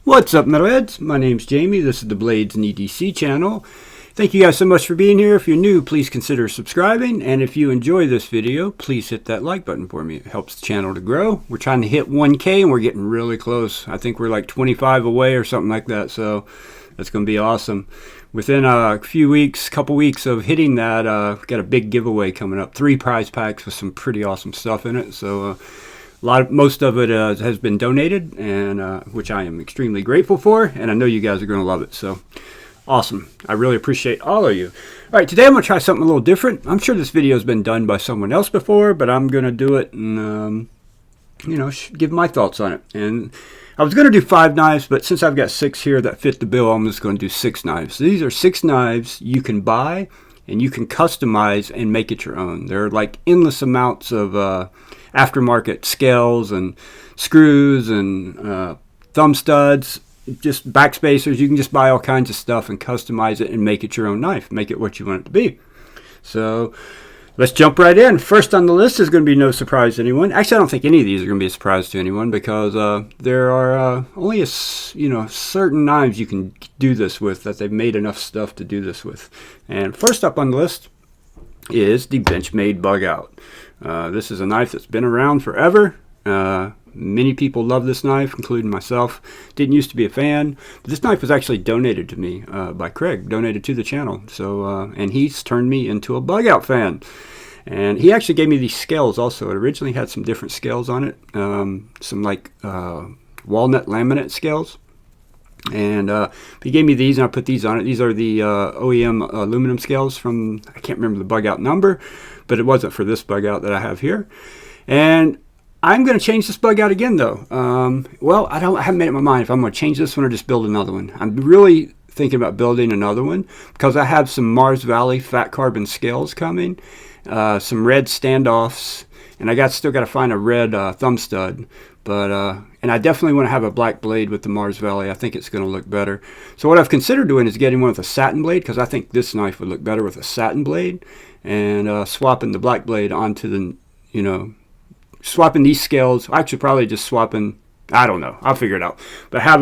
What's up, metalheads? My name's Jamie. This is the Blades and EDC channel. Thank you guys so much for being here. If you're new, please consider subscribing. And if you enjoy this video, please hit that like button for me. It helps the channel to grow. We're trying to hit 1K and we're getting really close. I think we're like 25 away or something like that. So that's going to be awesome. Within a few weeks, couple weeks of hitting that, got a big giveaway coming up. 3 prize packs with some pretty awesome stuff in it. So most of it has been donated, and which I am extremely grateful for, and I know you guys are going to love it. So awesome. I really appreciate all of you. All right, today I'm going to try something a little different. I'm sure this video has been done by someone else before, but I'm going to do it and give my thoughts on it. And I was going to do 5 knives, but since I've got 6 here that fit the bill, I'm just going to do 6 knives. These are 6 knives you can buy and you can customize and make it your own. There are like endless amounts of aftermarket scales and screws and thumb studs, just backspacers. You can just buy all kinds of stuff and customize it and make it your own knife. Make it what you want it to be. So let's jump right in. First on the list is going to be no surprise to anyone. Actually, I don't think any of these are going to be a surprise to anyone because there are only certain knives you can do this with that they've made enough stuff to do this with. And first up on the list is the Benchmade Bugout. This is a knife that's been around forever. Many people love this knife, including myself. Didn't used to be a fan, but this knife was actually donated to me by Craig, donated to the channel. So, and he's turned me into a Bugout fan. And he actually gave me these scales also. It originally had some different scales on it, some like walnut laminate scales. And he gave me these, and I put these on it. These are the OEM aluminum scales from, I can't remember the Bugout number, but it wasn't for this Bugout that I have here. And I'm going to change this Bugout again, though. Well, I haven't made up my mind if I'm going to change this one or just build another one. I'm really thinking about building another one because I have some Mars Valley fat carbon scales coming, some red standoffs, and I still got to find a red thumb stud. But and I definitely want to have a black blade with the Mars Valley. I think it's going to look better. So what I've considered doing is getting one with a satin blade because I think this knife would look better with a satin blade, and swapping the black blade onto the, swapping these scales. Actually, probably just swapping. I don't know. I'll figure it out. But have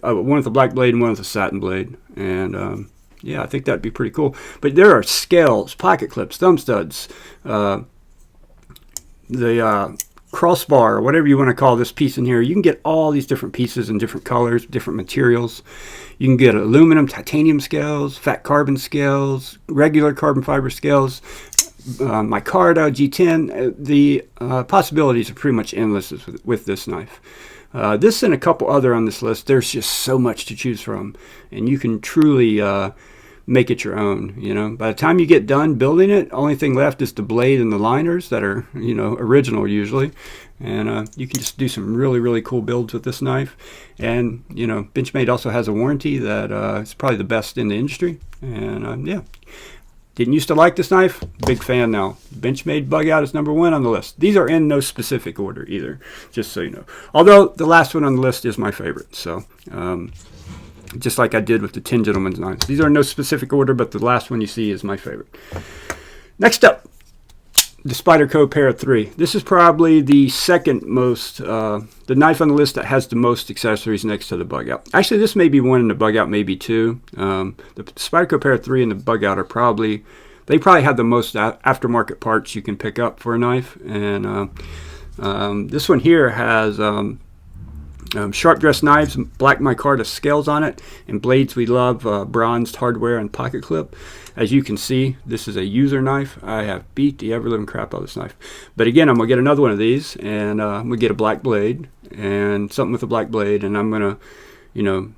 one with a black blade and one with a satin blade, and yeah, I think that'd be pretty cool. But there are scales, pocket clips, thumb studs, the crossbar, or whatever you want to call this piece in here. You can get all these different pieces in different colors, different materials. You can get aluminum, titanium scales, fat carbon scales, regular carbon fiber scales, micarta, G10. The possibilities are pretty much endless with this knife. This and a couple other on this list. There's just so much to choose from, and you can truly make it your own. By the time you get done building it, only thing left is the blade and the liners that are original usually, and you can just do some really cool builds with this knife. And Benchmade also has a warranty that is probably the best in the industry. And yeah, didn't used to like this knife, big fan now. Benchmade Bugout is #1 on the list. These are in no specific order either, just so you know, although the last one on the list is my favorite. So just like I did with the 10 Gentlemen's knives. These are in no specific order, but the last one you see is my favorite. Next up, the Spyderco Para 3. This is probably the second most, the knife on the list that has the most accessories next to the Bugout. Actually, this may be one and the Bugout may be 2. The Spyderco Para 3 and the Bugout are they probably have the most aftermarket parts you can pick up for a knife. And this one here has sharp dress knives, black micarta scales on it, and blades we love, bronzed hardware and pocket clip. As you can see, this is a user knife. I have beat the ever-living crap out of this knife. But again, I'm going to get another one of these, and I'm going to get a black blade, and something with a black blade, and I'm going to,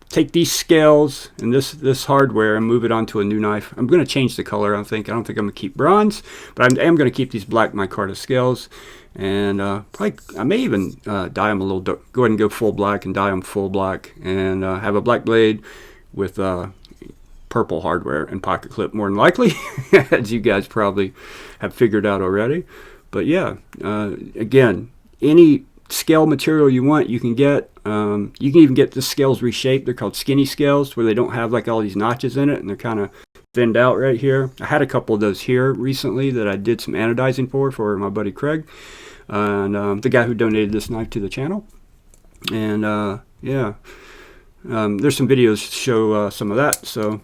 take these scales and this hardware and move it onto a new knife. I'm going to change the color, I don't think I'm going to keep bronze, but I am going to keep these black micarta scales. And probably I may even dye them a little dark. Go ahead and go full black and dye them full black, and have a black blade with purple hardware and pocket clip, more than likely, as you guys probably have figured out already. But yeah, again, any scale material you want, you can get. You can even get the scales reshaped. They're called skinny scales, where they don't have like all these notches in it, and they're kind of thinned out right here. I had a couple of those here recently that I did some anodizing for my buddy Craig, and the guy who donated this knife to the channel. And Yeah. There's some videos to show some of that, so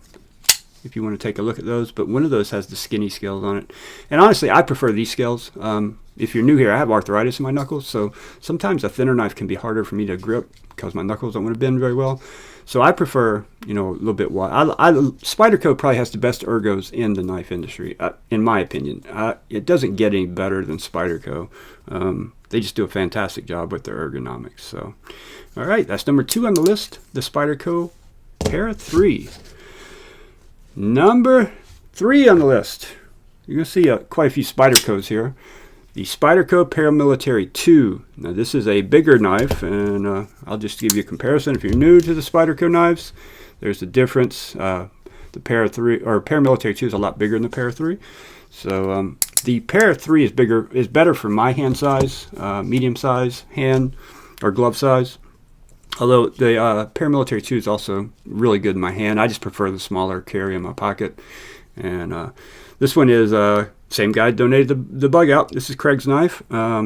if you want to take a look at those. But one of those has the skinny scales on it. And honestly, I prefer these scales. If you're new here, I have arthritis in my knuckles, so sometimes a thinner knife can be harder for me to grip because my knuckles don't want to bend very well. So I prefer, you know, a little bit wide. Spyderco probably has the best ergos in the knife industry, in my opinion. It doesn't get any better than Spyderco. They just do a fantastic job with their ergonomics. So, all right, that's number 2 on the list, the Spyderco Para 3. Number 3 on the list. You're going to see quite a few Spydercos here. The Spyderco Paramilitary 2. Now this is a bigger knife, and I'll just give you a comparison. If you're new to the Spyderco knives, there's the difference. The Para 3 or Paramilitary 2 is a lot bigger than the Para 3. So the Para 3 is better for my hand size, medium size hand or glove size. Although the Paramilitary 2 is also really good in my hand. I just prefer the smaller carry in my pocket. And this one is same guy donated the Bugout. This is Craig's knife.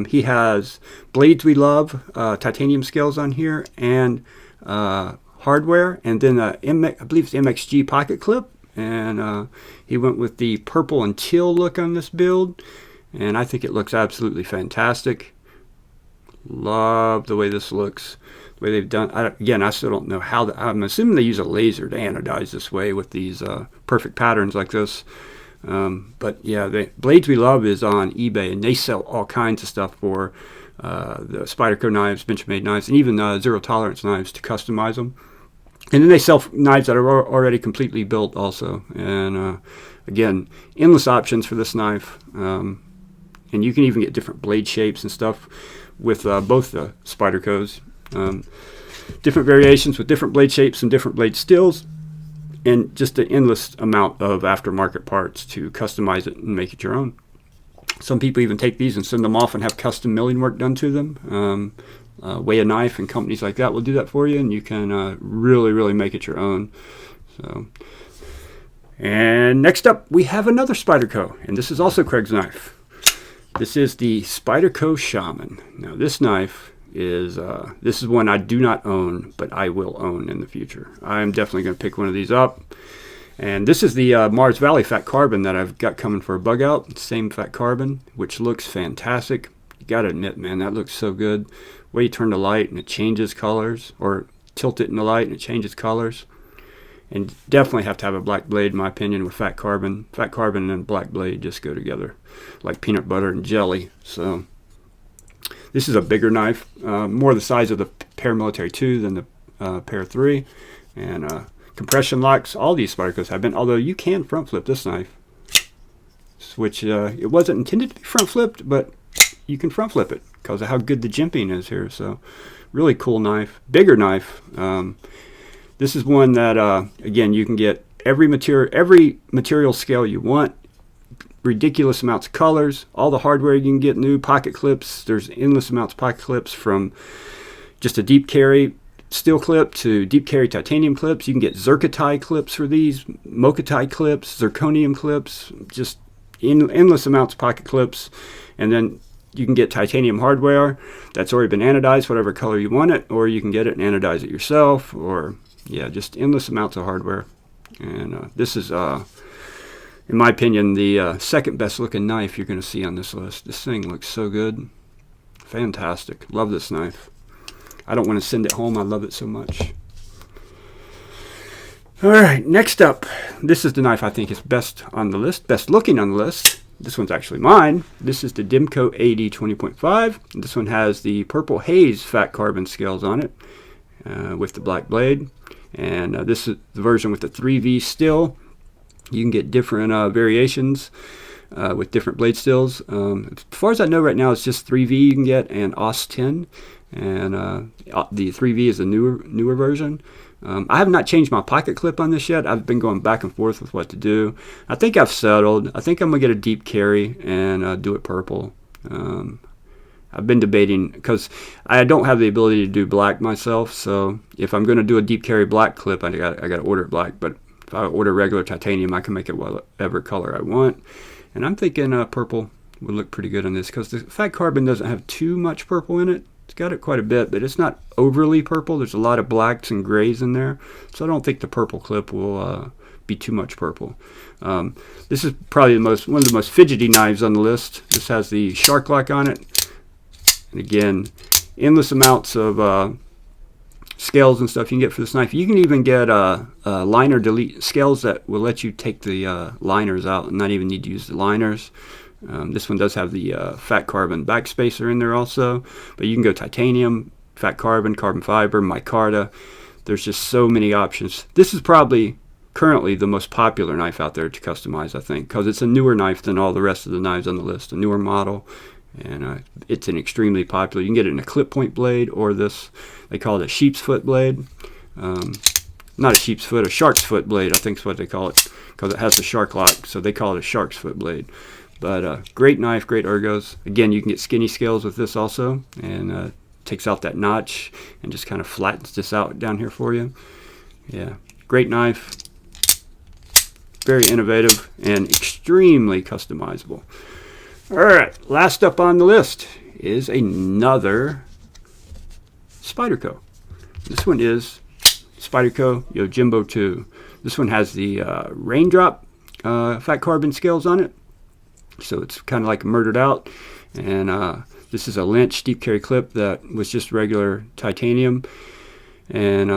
He has Blades We Love titanium scales on here and hardware, and then I believe it's MXG pocket clip. And he went with the purple and teal look on this build, and I think it looks absolutely fantastic. Love the way this looks. The way they've done. Again, I still don't know how. I'm assuming they use a laser to anodize this way with these perfect patterns like this. But yeah, the Blades We Love is on eBay, and they sell all kinds of stuff for the Spyderco knives, Benchmade knives, and even zero tolerance knives to customize them. And then they sell knives that are already completely built also. And again, endless options for this knife. And you can even get different blade shapes and stuff with both the Spydercos. Different variations with different blade shapes and different blade stills. And just an endless amount of aftermarket parts to customize it and make it your own. Some people even take these and send them off and have custom milling work done to them. Wiha Knife and companies like that will do that for you, and you can really make it your own. So, and next up we have another Spyderco, and this is also Craig's knife. This is the Spyderco Shaman. Now this knife is this is one I do not own, but I will own in the future. I'm definitely going to pick one of these up. And this is the Mars Valley fat carbon that I've got coming for a Bugout. Same fat carbon, which looks fantastic. You got to admit, man, that looks so good. The way you turn the light and it changes colors, or tilt it in the light and it changes colors. And definitely have to have a black blade, in my opinion, with fat carbon. Fat carbon and black blade just go together like peanut butter and jelly. So this is a bigger knife, more the size of the Paramilitary 2 than the Para 3. And compression locks, all these Spydercos have been, although you can front flip this knife. Which it wasn't intended to be front flipped, but you can front flip it because of how good the jimping is here. So really cool knife, bigger knife. This is one that again, you can get every material scale you want, ridiculous amounts of colors, all the hardware you can get, new pocket clips. There's endless amounts of pocket clips, from just a deep carry steel clip to deep carry titanium clips. You can get zircotai clips for these, mochatai clips, zirconium clips, just endless amounts of pocket clips. And then you can get titanium hardware that's already been anodized, whatever color you want it, or you can get it and anodize it yourself, or yeah, just endless amounts of hardware. And this is, in my opinion, the second best looking knife you're going to see on this list. This thing looks so good. Fantastic. Love this knife. I don't want to send it home. I love it so much. All right, next up, this is the knife I think is best on the list, best looking on the list. This one's actually mine. This is the Demko AD20.5. This one has the purple haze fat carbon scales on it with the black blade. And this is the version with the 3V still. You can get different variations with different blade stills. As far as I know right now, it's just 3V you can get, and AUS 10. And the 3V is a newer version. I have not changed my pocket clip on this yet. I've been going back and forth with what to do. I think I've settled. I think I'm going to get a deep carry and do it purple. I've been debating because I don't have the ability to do black myself. So if I'm going to do a deep carry black clip, I got to order it black. But if I order regular titanium, I can make it whatever color I want. And I'm thinking purple would look pretty good on this because the fat carbon doesn't have too much purple in it. It's got it quite a bit, but it's not overly purple. There's a lot of blacks and grays in there, so I don't think the purple clip will be too much purple. This is probably one of the most fidgety knives on the list. This has the shark lock on it, and again, endless amounts of scales and stuff you can get for this knife. You can even get liner delete scales that will let you take the liners out and not even need to use the liners. This one does have the fat carbon backspacer in there also, but you can go titanium, fat carbon, carbon fiber, micarta. There's just so many options. This is probably currently the most popular knife out there to customize, I think, because it's a newer knife than all the rest of the knives on the list, a newer model, and it's an extremely popular. You can get it in a clip point blade, or this, they call it a sheep's foot blade. Not a sheep's foot, a shark's foot blade, I think is what they call it, because it has the shark lock, so they call it a shark's foot blade. But great knife, great ergos. Again, you can get skinny scales with this also, and takes out that notch and just kind of flattens this out down here for you. Yeah, great knife, very innovative, and extremely customizable. All right, last up on the list is another Spyderco. This one is Spyderco Yojimbo 2. This one has the raindrop fat carbon scales on it. So it's kind of like murdered out, and this is a Lynch deep carry clip that was just regular titanium, and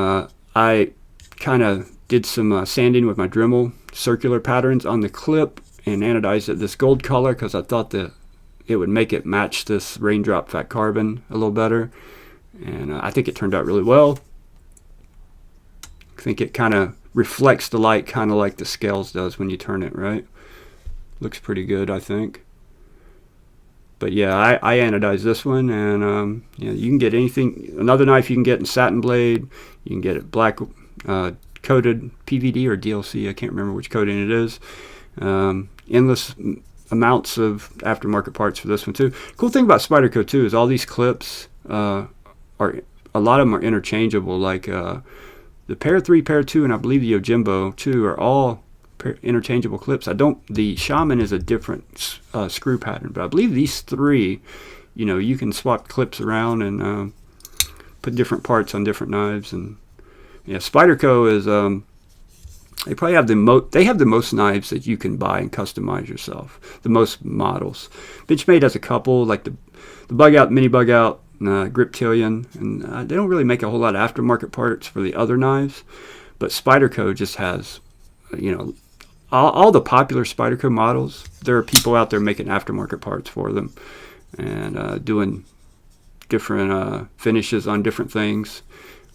I kind of did some sanding with my Dremel circular patterns on the clip and anodized it this gold color because I thought that it would make it match this raindrop fat carbon a little better, and I think it turned out really well. I think it kind of reflects the light kind of like the scales does when you turn it, right? Looks pretty good, I think. But yeah, I anodized this one, and you know, you can get anything. Another knife you can get in satin blade. You can get it black coated PVD or DLC. I can't remember which coating it is. Endless amounts of aftermarket parts for this one too. Cool thing about Spyderco too is all these clips are, a lot of them are interchangeable. Like the Pair 3, Pair 2, and I believe the Yojimbo 2 are all interchangeable clips. The Shaman is a different screw pattern, but I believe these three, you know, you can swap clips around and put different parts on different knives. And yeah, Spyderco is they probably have the most knives that you can buy and customize yourself, the most models. Benchmade has a couple, like the Bugout, mini Bugout, Griptilian, and they don't really make a whole lot of aftermarket parts for the other knives, but Spyderco just has, you know, all the popular Spyderco models. There are people out there making aftermarket parts for them and doing different finishes on different things,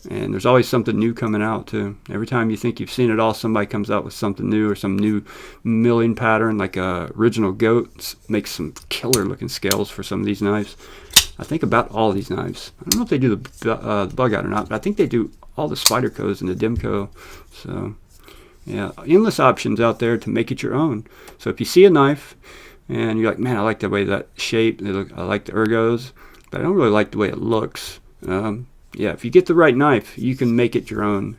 and there's always something new coming out too. Every time you think you've seen it all, somebody comes out with something new, or some new milling pattern. Like Original Goat makes some killer looking scales for some of these knives. I think about all these knives. I don't know if they do the Bugout or not, but I think they do all the Spydercos and the Demko. So yeah, endless options out there to make it your own. So if you see a knife and you're like, man, I like the way that shape, I like the ergos, but I don't really like the way it looks. Yeah, if you get the right knife, you can make it your own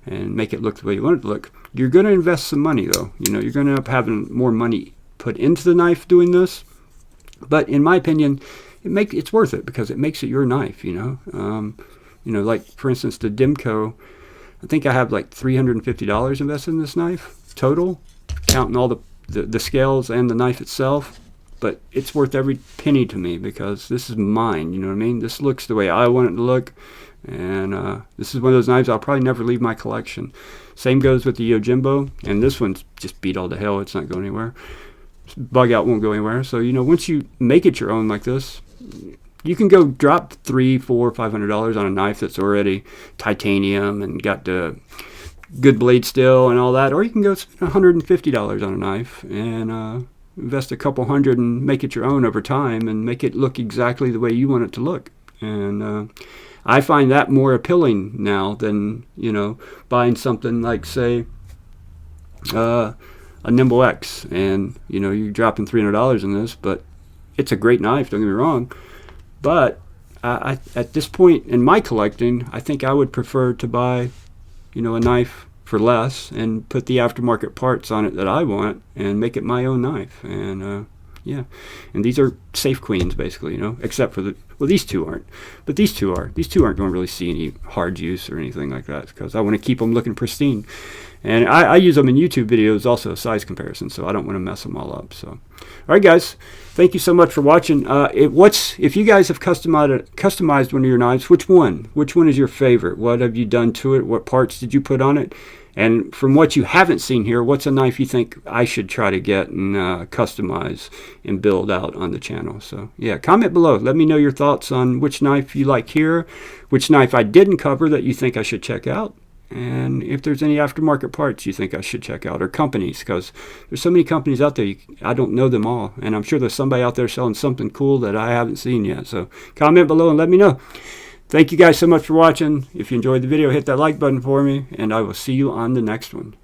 and make it look the way you want it to look. You're going to invest some money though. You know, you're going to end up having more money put into the knife doing this. But in my opinion, it's worth it because it makes it your knife. You know, like for instance the Demko. I think I have like $350 invested in this knife total, counting all the scales and the knife itself. But it's worth every penny to me because this is mine. You know what I mean? This looks the way I want it to look, and this is one of those knives I'll probably never leave my collection. Same goes with the Yojimbo, and this one's just beat all to hell. It's not going anywhere. Bugout won't go anywhere. So you know, once you make it your own like this, you can go drop $300, $400, $500 on a knife that's already titanium and got the good blade steel and all that, or you can go spend $150 on a knife and invest a couple hundred and make it your own over time and make it look exactly the way you want it to look. And I find that more appealing now than, you know, buying something like, say, a Nimble X, and you know, you're dropping $300 in this, but it's a great knife, don't get me wrong. But at this point in my collecting, I think I would prefer to buy, you know, a knife for less and put the aftermarket parts on it that I want and make it my own knife. And yeah, and these are safe queens basically, you know, except for Well, these two aren't, but these two are. These two aren't going to really see any hard use or anything like that, because I want to keep them looking pristine. And I use them in YouTube videos also, size comparison, so I don't want to mess them all up. So, all right, guys, thank you so much for watching. If you guys have customized one of your knives, which one? Which one is your favorite? What have you done to it? What parts did you put on it? And from what you haven't seen here, what's a knife you think I should try to get and customize and build out on the channel? So, yeah, comment below. Let me know your thoughts on which knife you like here, which knife I didn't cover that you think I should check out, and if there's any aftermarket parts you think I should check out, or companies, because there's so many companies out there, I don't know them all, and I'm sure there's somebody out there selling something cool that I haven't seen yet. So comment below and let me know. Thank you guys so much for watching. If you enjoyed the video, hit that like button for me, and I will see you on the next one.